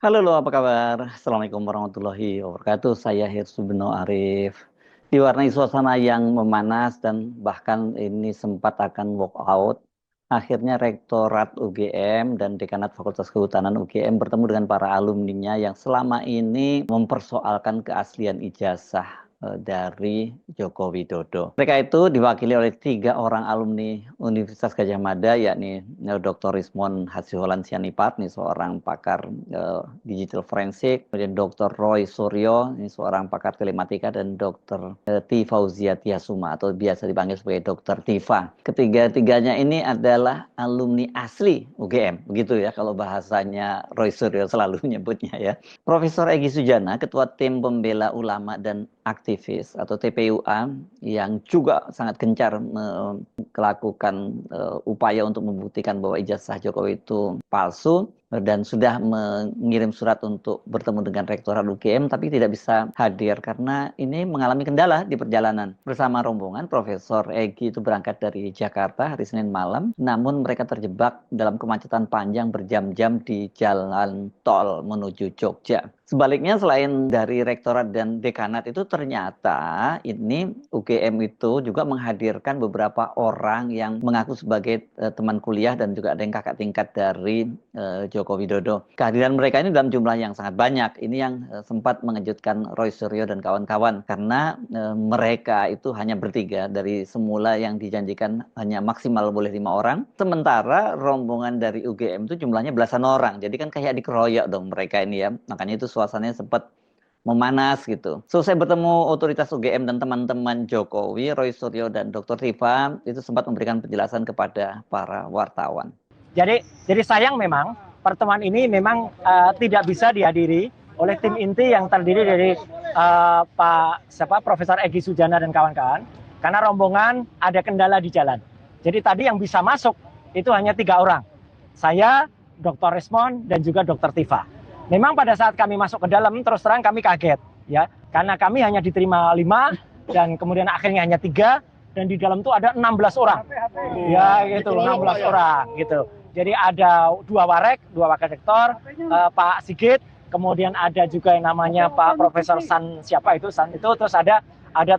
Halo, apa kabar? Assalamualaikum warahmatullahi wabarakatuh. Saya Hirsubeno Arif. Diwarnai suasana yang memanas dan bahkan ini sempat akan walk out. Akhirnya Rektorat UGM dan Dekanat Fakultas Kehutanan UGM bertemu dengan para alumninya yang selama ini mempersoalkan keaslian ijazah dari Joko Widodo. Mereka itu diwakili oleh 3 orang alumni Universitas Gadjah Mada, yakni Dr. Rismon Hasiholan Sianipart, ini seorang pakar digital forensik, kemudian Dr. Roy Suryo, ini seorang pakar telematika, dan Dr. T. Fauzia Tiasuma atau biasa dipanggil sebagai Dr. Tifa. Ketiga-tiganya ini adalah alumni asli UGM, begitu ya kalau bahasanya Roy Suryo selalu menyebutnya ya. Profesor Egy Sujana, Ketua Tim Pembela Ulama dan Aktivis atau TPUA, yang juga sangat gencar melakukan upaya untuk membuktikan bahwa ijazah Jokowi itu palsu dan sudah mengirim surat untuk bertemu dengan Rektorat UGM tapi tidak bisa hadir karena ini mengalami kendala di perjalanan. Bersama rombongan, Profesor Egy itu berangkat dari Jakarta hari Senin malam, namun mereka terjebak dalam kemacetan panjang berjam-jam di jalan tol menuju Jogja. Sebaliknya, selain dari Rektorat dan Dekanat itu, ternyata ini UGM itu juga menghadirkan beberapa orang yang mengaku sebagai teman kuliah dan juga ada yang kakak tingkat dari Joko Widodo. Kehadiran mereka ini dalam jumlah yang sangat banyak. Ini yang sempat mengejutkan Roy Suryo dan kawan-kawan karena mereka itu hanya bertiga dari semula yang dijanjikan hanya maksimal boleh 5 orang. Sementara rombongan dari UGM itu jumlahnya belasan orang. Jadi kan kayak dikeroyok dong mereka ini ya. Makanya itu suasananya sempat memanas gitu. Selesai bertemu otoritas UGM dan teman-teman Jokowi, Roy Suryo dan Dr. Tifa itu sempat memberikan penjelasan kepada para wartawan. Jadi sayang memang pertemuan ini memang tidak bisa dihadiri oleh tim inti yang terdiri dari Profesor Egy Sujana dan kawan-kawan karena rombongan ada kendala di jalan. Jadi tadi yang bisa masuk itu hanya 3 orang. Saya, Dr. Rismon, dan juga Dr. Tifa. Memang pada saat kami masuk ke dalam, terus terang kami kaget, ya, karena kami hanya diterima 5 dan kemudian akhirnya hanya 3 dan di dalam itu ada 16 orang, ya gitu, 16 orang, gitu. Jadi ada 2 warek, 2 wakil rektor, Pak Sigit, kemudian ada juga yang namanya Pak Profesor San itu, terus ada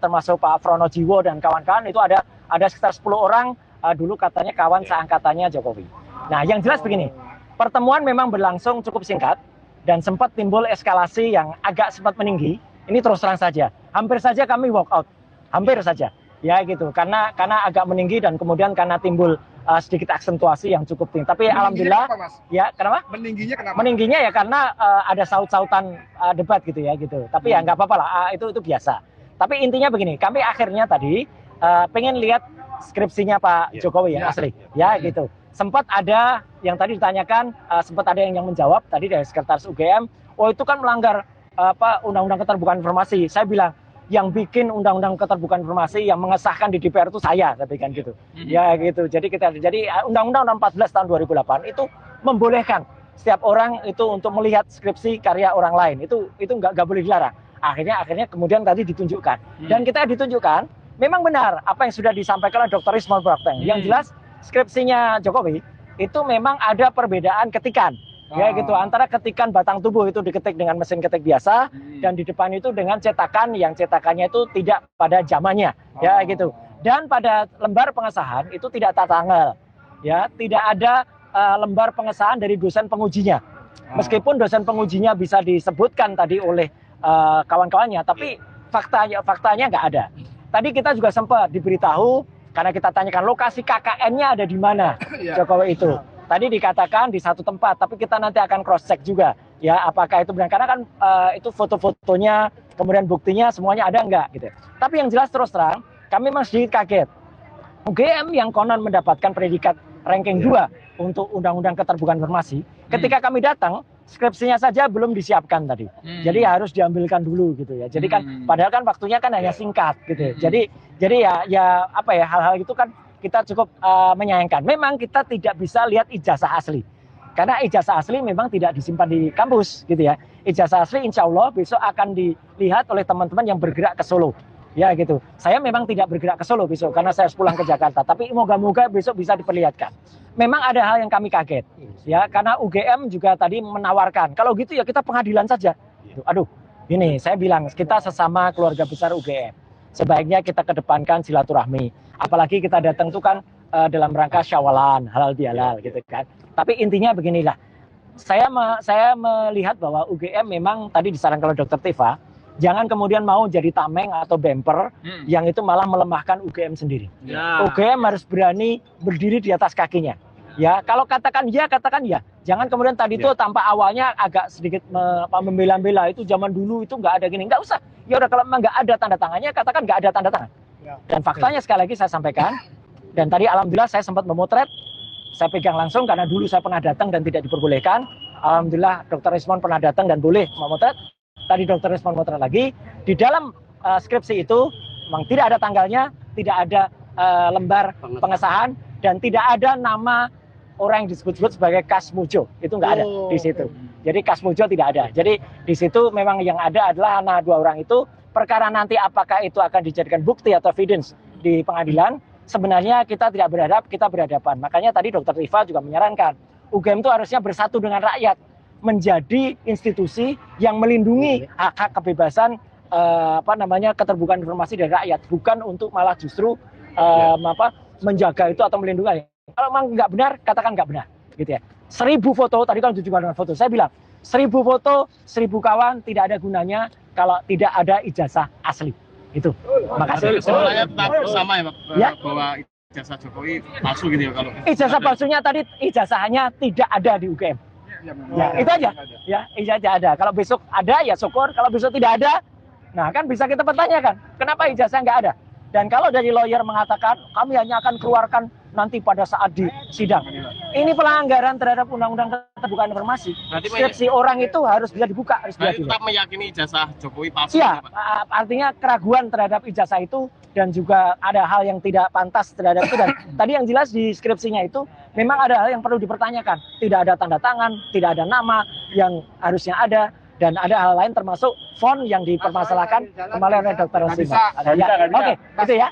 termasuk Pak Frono Jiwo dan kawan-kawan itu ada sekitar 10 orang dulu katanya kawan seangkatannya Jokowi. Nah, yang jelas begini, pertemuan memang berlangsung cukup singkat. Dan sempat timbul eskalasi yang agak sempat meninggi. Ini terus terang saja, hampir saja kami walk out, hampir saja, ya gitu, karena agak meninggi dan kemudian karena timbul sedikit aksentuasi yang cukup tinggi. Tapi alhamdulillah, kenapa, Mas? Ya kenapa? Meningginya kenapa? Meningginya ya karena ada saut-sautan debat gitu ya gitu. Tapi ya nggak apa-apa lah, itu biasa. Tapi intinya begini, kami akhirnya tadi pengen lihat skripsinya Pak Jokowi ya, asli, ya gitu. Sempat ada yang tadi ditanyakan, sempat ada yang menjawab tadi dari Sekretaris UGM, oh itu kan melanggar Undang-Undang Keterbukaan Informasi. Saya bilang, yang bikin Undang-Undang Keterbukaan Informasi yang mengesahkan di DPR itu saya bilang gitu. Ya gitu. Jadi Undang-Undang 14 tahun 2008 itu membolehkan setiap orang itu untuk melihat skripsi karya orang lain. Itu nggak boleh dilarang. Akhirnya kemudian tadi ditunjukkan. Dan kita ditunjukkan, memang benar apa yang sudah disampaikan oleh Dr. Rismon Prakteng. Yang jelas skripsinya Jokowi itu memang ada perbedaan ketikan, ya gitu, antara ketikan batang tubuh itu diketik dengan mesin ketik biasa dan di depan itu dengan cetakan yang cetakannya itu tidak pada zamannya, ya gitu. Dan pada lembar pengesahan itu tidak tata tanggal, ya, tidak ada lembar pengesahan dari dosen pengujinya. Meskipun dosen pengujinya bisa disebutkan tadi oleh kawan-kawannya, tapi faktanya nggak ada. Tadi kita juga sempat diberitahu. Karena kita tanyakan lokasi KKN-nya ada di mana Jokowi itu. Tadi dikatakan di satu tempat, tapi kita nanti akan cross check juga, ya apakah itu benar. Karena kan itu foto-fotonya, kemudian buktinya semuanya ada enggak gitu. Tapi yang jelas terus terang, kami memang sedikit kaget. UGM yang konon mendapatkan predikat ranking 2 untuk Undang-Undang Keterbukaan Informasi, ketika kami datang, skripsinya saja belum disiapkan tadi. Jadi harus diambilkan dulu gitu ya. Jadi kan padahal kan waktunya kan hanya singkat gitu. Jadi ya hal-hal itu kan kita cukup menyayangkan. Memang kita tidak bisa lihat ijazah asli. Karena ijazah asli memang tidak disimpan di kampus gitu ya. Ijazah asli insya Allah besok akan dilihat oleh teman-teman yang bergerak ke Solo. Ya gitu. Saya memang tidak bergerak ke Solo besok karena saya harus pulang ke Jakarta. Tapi moga-moga besok bisa diperlihatkan. Memang ada hal yang kami kaget. Ya, karena UGM juga tadi menawarkan. Kalau gitu ya kita pengadilan saja. Aduh, ini saya bilang kita sesama keluarga besar UGM. Sebaiknya kita kedepankan silaturahmi. Apalagi kita datang itu kan dalam rangka syawalan, halal bihalal gitu kan. Tapi intinya beginilah. Saya melihat bahwa UGM memang tadi disarankan oleh Dr. Tifa, jangan kemudian mau jadi tameng atau bemper yang itu malah melemahkan UGM sendiri. UGM harus berani berdiri di atas kakinya. Ya, kalau katakan ya, katakan ya. Jangan kemudian tadi itu tanpa awalnya agak sedikit membela-bela itu zaman dulu itu nggak ada gini, nggak usah. Ya udah kalau memang nggak ada tanda tangannya, katakan nggak ada tanda tangan. Dan faktanya sekali lagi saya sampaikan. Dan tadi alhamdulillah saya sempat memotret. Saya pegang langsung karena dulu saya pernah datang dan tidak diperbolehkan. Alhamdulillah Dr. Rismon pernah datang dan boleh memotret. Tadi Dr. Rismon memotret lagi. Di dalam skripsi itu memang tidak ada tanggalnya, tidak ada lembar pengesahan, dan tidak ada nama orang yang disebut-sebut sebagai Kasmujo. Itu nggak ada di situ. Jadi Kasmujo tidak ada. Jadi di situ memang yang ada adalah anak dua orang itu. Perkara nanti apakah itu akan dijadikan bukti atau evidence di pengadilan, sebenarnya kita tidak berhadap, kita berhadapan. Makanya tadi Dr. Tifa juga menyarankan, UGM itu harusnya bersatu dengan rakyat, menjadi institusi yang melindungi hak-hak kebebasan keterbukaan informasi dari rakyat, bukan untuk malah justru menjaga itu atau melindungi. Kalau memang nggak benar, katakan nggak benar, gitu ya. 1000 foto, tadi kan 7 foto, saya bilang 1000 foto, 1000 kawan tidak ada gunanya kalau tidak ada ijazah asli. Itu. Makasih. Sebenarnya tetap sama ya Pak, ya? Bahwa ijazah Jokowi palsu gitu ya kalau. Ijazah palsunya tadi ijazahnya tidak ada di UGM. Ya, itu aja. Ya, ijazah ada. Kalau besok ada ya syukur, kalau besok tidak ada, nah kan bisa kita pertanyakan, kenapa ijazah nggak ada? Dan kalau dari lawyer mengatakan kami hanya akan keluarkan nanti pada saat di sidang. Ini pelanggaran terhadap Undang-Undang Keterbukaan Informasi. Skripsi orang itu harus bisa dibuka, harus bisa tetap meyakini ijazah Jokowi palsu. Iya, artinya keraguan terhadap ijazah itu dan juga ada hal yang tidak pantas terhadap itu. Dan tadi yang jelas di skripsinya itu memang ada hal yang perlu dipertanyakan. Tidak ada tanda tangan, tidak ada nama yang harusnya ada. Dan ada hal lain termasuk font yang dipermasalahkan kembali oleh Dr. Rosima. Oke, itu ya.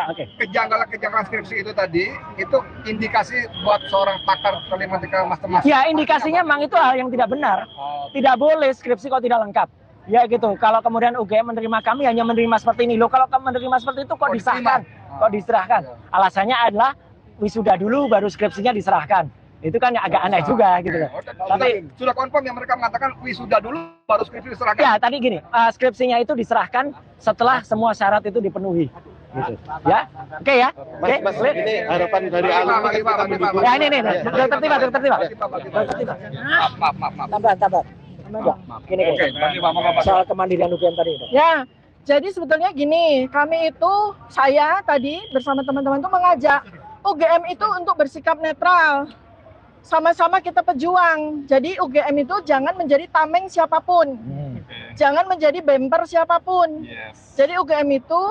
Oke. Kejanggalan skripsi itu tadi, itu indikasi buat seorang pakar telematika master. Ya, indikasinya memang itu hal yang tidak benar. Tidak boleh skripsi kok tidak lengkap. Ya gitu. Kalau kemudian UGM menerima kami hanya menerima seperti ini. Loh, kalau kamu menerima seperti itu kok disahkan? Kok diserahkan? Alasannya adalah wisuda dulu baru skripsinya diserahkan. Itu kan agak aneh juga gitu loh. Tapi sudah confirm yang mereka mengatakan wisuda dulu baru skripsi diserahkan. Ya, tadi gini, skripsinya itu diserahkan setelah semua syarat itu dipenuhi. Gitu. Ya, oke ya. Oke, ini harapan dari alumni kita mendukung. Ya ini Dokter Tifa. Maaf. Tambah. Gini. Soal kemandirian UGM tadi. Ya, jadi sebetulnya gini, kami itu, saya tadi bersama teman-teman itu mengajak UGM itu untuk bersikap netral. Sama-sama kita pejuang. Jadi UGM itu jangan menjadi tameng siapapun. Jangan menjadi bemper siapapun. Jadi UGM itu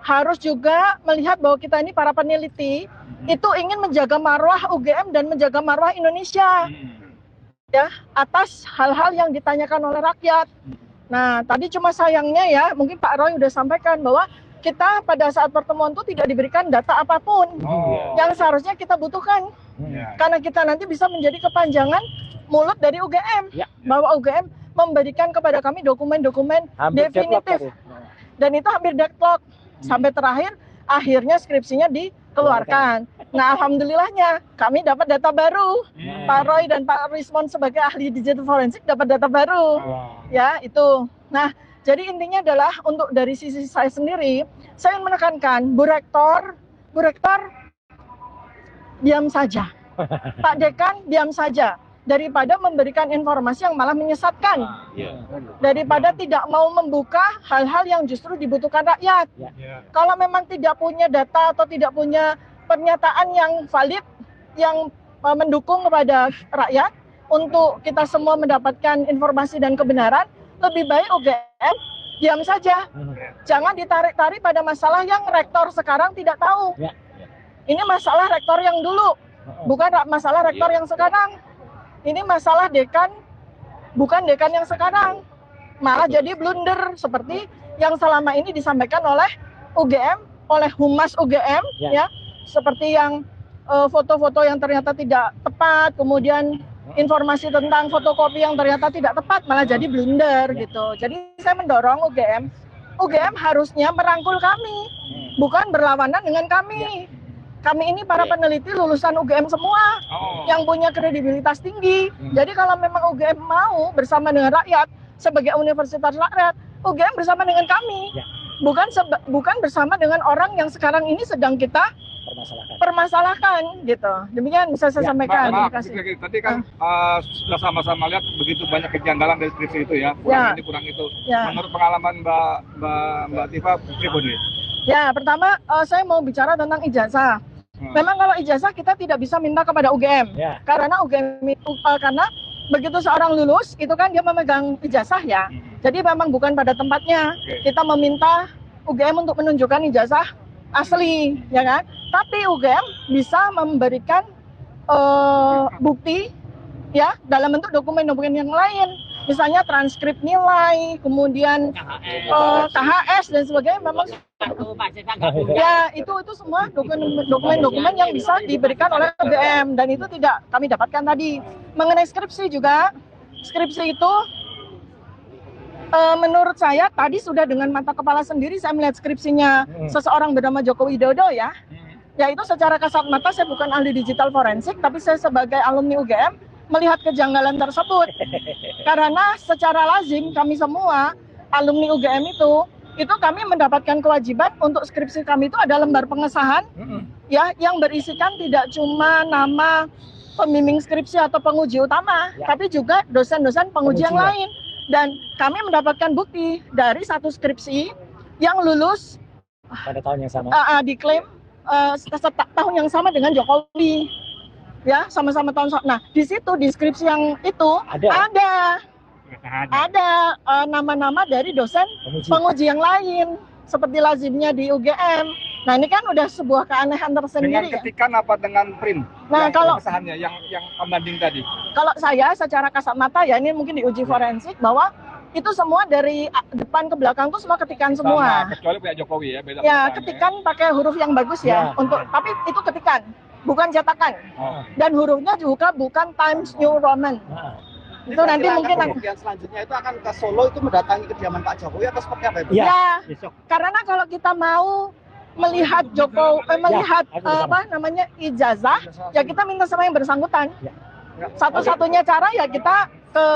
harus juga melihat bahwa kita ini para peneliti itu ingin menjaga marwah UGM dan menjaga marwah Indonesia. Ya, atas hal-hal yang ditanyakan oleh rakyat. Nah, tadi cuma sayangnya ya, mungkin Pak Roy udah sampaikan bahwa kita pada saat pertemuan itu tidak diberikan data apapun yang seharusnya kita butuhkan. Karena kita nanti bisa menjadi kepanjangan mulut dari UGM. Bahwa UGM memberikan kepada kami dokumen-dokumen definitif. Dan itu hampir deadlock. Sampai terakhir, akhirnya skripsinya dikeluarkan. Nah, alhamdulillahnya kami dapat data baru. Pak Roy dan Pak Rismon sebagai ahli digital forensik dapat data baru. Ya, itu. Nah, jadi intinya adalah untuk dari sisi saya sendiri, saya ingin menekankan, Bu Rektor, diam saja. Pak Dekan, diam saja. Daripada memberikan informasi yang malah menyesatkan. Daripada tidak mau membuka hal-hal yang justru dibutuhkan rakyat. Kalau memang tidak punya data atau tidak punya pernyataan yang valid, yang mendukung kepada rakyat, untuk kita semua mendapatkan informasi dan kebenaran, lebih baik UGM diam saja. Jangan ditarik-tarik pada masalah yang rektor sekarang tidak tahu. Ini masalah rektor yang dulu, bukan masalah rektor yang sekarang. ini masalah dekan, bukan dekan yang sekarang. Malah jadi blunder seperti yang selama ini disampaikan oleh UGM, oleh Humas UGM, ya, seperti yang foto-foto yang ternyata tidak tepat, kemudian informasi tentang fotokopi yang ternyata tidak tepat, malah jadi blunder gitu. Jadi saya mendorong UGM harusnya merangkul kami, bukan berlawanan dengan kami. Kami ini para peneliti lulusan UGM semua yang punya kredibilitas tinggi. Jadi kalau memang UGM mau bersama dengan rakyat sebagai universitas rakyat, UGM bersama dengan kami, bukan bersama dengan orang yang sekarang ini sedang kita permasalahkan gitu. Demikian bisa saya sampaikan. Maaf, Terima kasih. tadi kan sudah sama-sama lihat begitu banyak kejanggalan dari skripsi itu ya, kurang ini kurang itu. Menurut pengalaman Mbak Tifa, gimana? Ya, pertama saya mau bicara tentang ijazah. Memang kalau ijazah kita tidak bisa minta kepada UGM, karena UGM itu karena begitu seorang lulus itu kan dia memegang ijazah ya. Jadi memang bukan pada tempatnya kita meminta UGM untuk menunjukkan ijazah asli, ya kan? Tapi UGM bisa memberikan bukti ya dalam bentuk dokumen-dokumen yang lain, misalnya transkrip nilai, kemudian KHS dan sebagainya. Memang ya itu semua dokumen-dokumen yang bisa diberikan oleh UGM dan itu tidak kami dapatkan tadi. Mengenai skripsi juga, skripsi itu menurut saya tadi sudah dengan mata kepala sendiri saya melihat skripsinya seseorang bernama Joko Widodo ya. Ya itu secara kasat mata, saya bukan ahli digital forensik, tapi saya sebagai alumni UGM melihat kejanggalan tersebut. Karena secara lazim kami semua alumni UGM itu kami mendapatkan kewajiban untuk skripsi kami itu ada lembar pengesahan ya yang berisikan tidak cuma nama pembimbing skripsi atau penguji utama, tapi juga dosen-dosen penguji yang lain. Dan kami mendapatkan bukti dari satu skripsi yang lulus pada tahun yang sama. Diklaim tahun yang sama dengan Jokowi. Ya, sama-sama tahun. Nah, di situ di skripsi yang itu ada nama-nama dari dosen penguji yang lain seperti lazimnya di UGM. Nah, ini kan udah sebuah keanehan tersendiri. Dengan ketikan apa dengan print? Nah, kalau pesannya yang pembanding tadi. Kalau saya secara kasat mata ya ini mungkin diuji forensik bahwa itu semua dari depan ke belakang tuh semua ketikan semua. Kecuali punya Jokowi ya, beda. Ya, ketikan pakai huruf yang bagus ya. Tapi itu ketikan, bukan cetakan. Dan hurufnya juga bukan Times New Roman. Itu nanti mungkin kemudian selanjutnya itu akan ke Solo itu mendatangi kediaman Pak Jokowi atau seperti apa itu? Ya, karena kalau kita mau melihat melihat ijazah, ya kita minta sama yang bersangkutan. Satu-satunya cara ya kita ke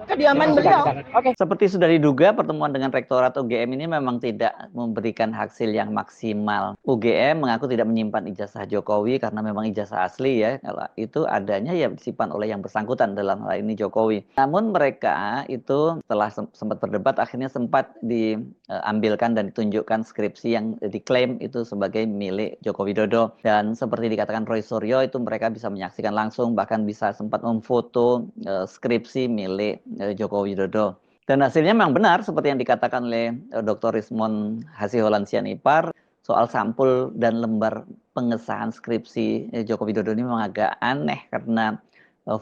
kediaman beliau. Seperti sudah diduga, pertemuan dengan Rektorat UGM ini memang tidak memberikan hasil yang maksimal. UGM mengaku tidak menyimpan ijazah Jokowi karena memang ijazah asli ya. Kalau itu adanya ya disimpan oleh yang bersangkutan, dalam hal ini Jokowi. Namun mereka itu setelah sempat berdebat akhirnya sempat diambilkan dan ditunjukkan skripsi yang diklaim itu sebagai milik Joko Widodo. Dan seperti dikatakan Roy Suryo itu mereka bisa menyaksikan langsung, bahkan bisa sempat memfoto skripsi milik Joko Widodo. Dan hasilnya memang benar seperti yang dikatakan oleh Dr. Rismond Hasiholan Sianipar, soal sampul dan lembar pengesahan skripsi Joko Widodo ini memang agak aneh karena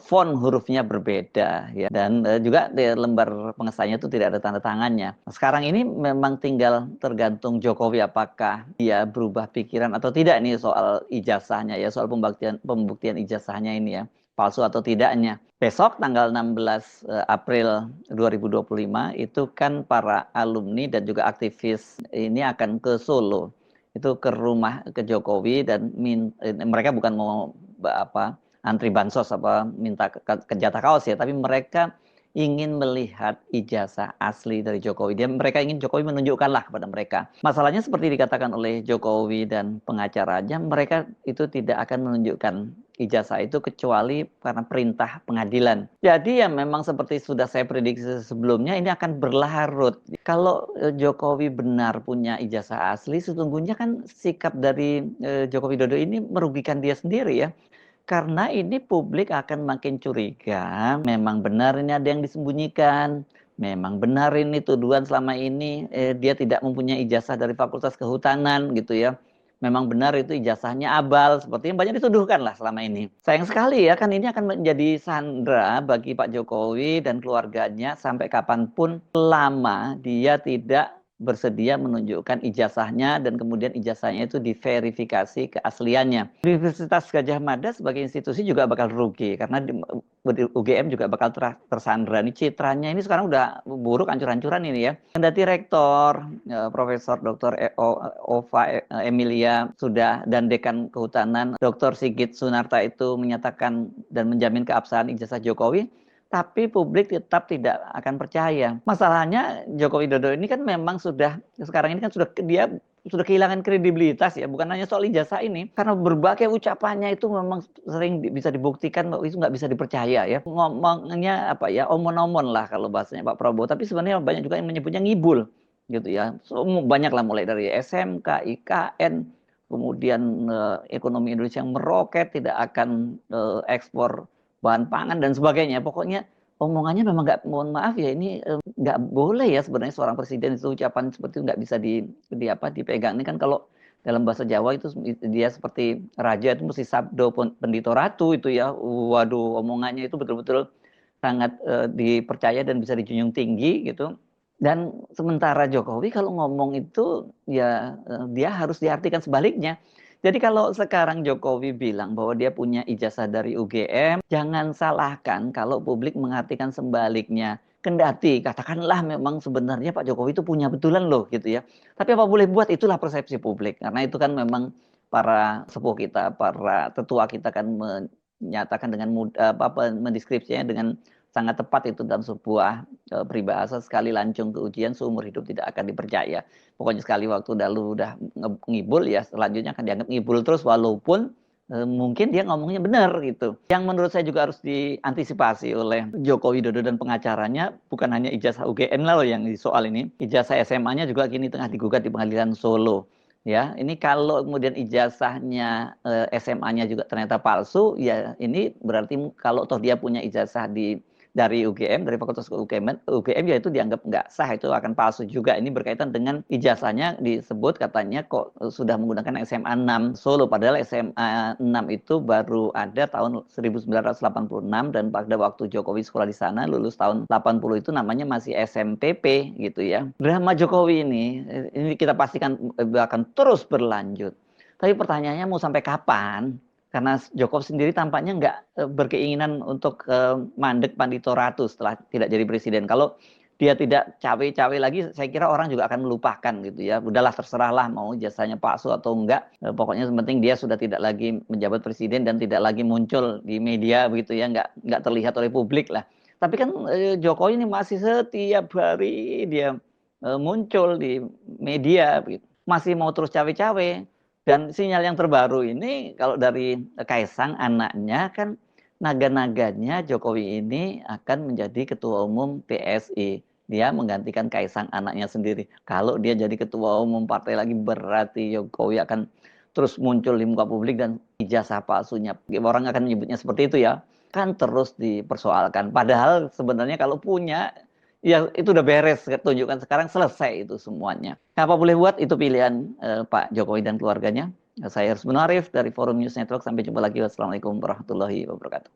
font hurufnya berbeda ya, dan juga di lembar pengesahannya itu tidak ada tanda tangannya. Sekarang ini memang tinggal tergantung Jokowi apakah dia berubah pikiran atau tidak nih soal ijazahnya ya, soal pembuktian ijazahnya ini ya, palsu atau tidaknya. Besok tanggal 16 April 2025 itu kan para alumni dan juga aktivis ini akan ke Solo. Itu ke rumah ke Jokowi dan mereka bukan mau antri bansos minta jatah kaos ya, tapi mereka ingin melihat ijazah asli dari Jokowi. Mereka ingin Jokowi menunjukkanlah kepada mereka. Masalahnya seperti dikatakan oleh Jokowi dan pengacaranya, mereka itu tidak akan menunjukkan ijazah itu kecuali karena perintah pengadilan. Jadi ya memang seperti sudah saya prediksi sebelumnya, ini akan berlarut. Kalau Jokowi benar punya ijazah asli, sesungguhnya kan sikap dari Joko Widodo ini merugikan dia sendiri ya. Karena ini publik akan makin curiga, memang benar ini ada yang disembunyikan, memang benar ini tuduhan selama ini dia tidak mempunyai ijazah dari Fakultas Kehutanan gitu ya. memang benar itu ijazahnya abal, seperti yang banyak dituduhkan lah selama ini. Sayang sekali ya, kan ini akan menjadi sandera bagi Pak Jokowi dan keluarganya sampai kapanpun selama dia tidak bersedia menunjukkan ijazahnya dan kemudian ijazahnya itu diverifikasi keasliannya. Universitas Gadjah Mada sebagai institusi juga bakal rugi karena UGM juga bakal tersandra. Ini citranya ini sekarang udah buruk hancur-hancuran ini ya. Kendati rektor Profesor Dr. Ova Emilia sudah dan Dekan Kehutanan Dr. Sigit Sunarta itu menyatakan dan menjamin keabsahan ijazah Jokowi, tapi publik tetap tidak akan percaya. Masalahnya Joko Widodo ini kan memang sekarang ini kan dia sudah kehilangan kredibilitas ya, bukan hanya soal ijazah ini, karena berbagai ucapannya itu memang sering bisa dibuktikan bahwa itu nggak bisa dipercaya ya. Ngomongnya apa ya, omon-omon lah kalau bahasanya Pak Prabowo, tapi sebenarnya banyak juga yang menyebutnya ngibul gitu ya. Banyak lah mulai dari SMK, IKN, kemudian ekonomi Indonesia yang meroket, tidak akan ekspor bahan pangan dan sebagainya. Pokoknya omongannya memang nggak, mohon maaf ya, ini nggak boleh ya sebenarnya seorang presiden itu ucapan seperti itu nggak bisa dipegang. Ini kan kalau dalam bahasa Jawa itu dia seperti raja itu mesti sabdo pendito ratu itu ya. Waduh, omongannya itu betul-betul sangat dipercaya dan bisa dijunjung tinggi gitu. Dan sementara Jokowi kalau ngomong itu ya dia harus diartikan sebaliknya. Jadi kalau sekarang Jokowi bilang bahwa dia punya ijazah dari UGM, jangan salahkan kalau publik mengartikan sebaliknya. Kendati katakanlah memang sebenarnya Pak Jokowi itu punya betulan loh gitu ya. Tapi apa boleh buat, itulah persepsi publik. Karena itu kan memang para sepuh kita, para tetua kita kan menyatakan dengan mudah, mendeskripsinya dengan sangat tepat itu dalam sebuah peribahasa, sekali lancung ke ujian seumur hidup tidak akan dipercaya. Pokoknya sekali waktu udah ngibul ya selanjutnya akan dianggap ngibul terus walaupun mungkin dia ngomongnya benar gitu. Yang menurut saya juga harus diantisipasi oleh Joko Widodo dan pengacaranya bukan hanya ijazah UGM lah loh yang soal ini. Ijazah SMA-nya juga kini tengah digugat di Pengadilan Solo. Ya, ini kalau kemudian ijazahnya SMA-nya juga ternyata palsu, ya ini berarti kalau toh dia punya ijazah dari UGM, dari Fakultas UGM ya itu dianggap nggak sah, itu akan palsu juga. Ini berkaitan dengan ijazahnya disebut katanya kok sudah menggunakan SMA 6 Solo, padahal SMA 6 itu baru ada tahun 1986 dan pada waktu Jokowi sekolah di sana lulus tahun 80 itu namanya masih SMPP gitu ya. Drama Jokowi ini kita pastikan akan terus berlanjut. Tapi pertanyaannya mau sampai kapan? Karena Jokowi sendiri tampaknya nggak berkeinginan untuk mandek pandito ratu setelah tidak jadi presiden. Kalau dia tidak cawe-cawe lagi, saya kira orang juga akan melupakan gitu ya. Udahlah terserahlah mau jasanya palsu atau enggak. Pokoknya yang penting dia sudah tidak lagi menjabat presiden dan tidak lagi muncul di media begitu ya, nggak terlihat oleh publik lah. Tapi kan Jokowi ini masih setiap hari dia muncul di media, begitu. Masih mau terus cawe-cawe. Dan sinyal yang terbaru ini kalau dari Kaisang anaknya kan naga-naganya Jokowi ini akan menjadi ketua umum PSI. Dia menggantikan Kaisang anaknya sendiri. Kalau dia jadi ketua umum partai lagi berarti Jokowi akan terus muncul di muka publik dan ijazah palsunya. Orang akan menyebutnya seperti itu ya. Kan terus dipersoalkan. Padahal sebenarnya kalau punya ya itu udah beres, tunjukkan sekarang selesai itu semuanya. Apa boleh buat, itu pilihan Pak Jokowi dan keluarganya. Saya Hersubno Arif dari Forum News Network. Sampai jumpa lagi. Wassalamualaikum warahmatullahi wabarakatuh.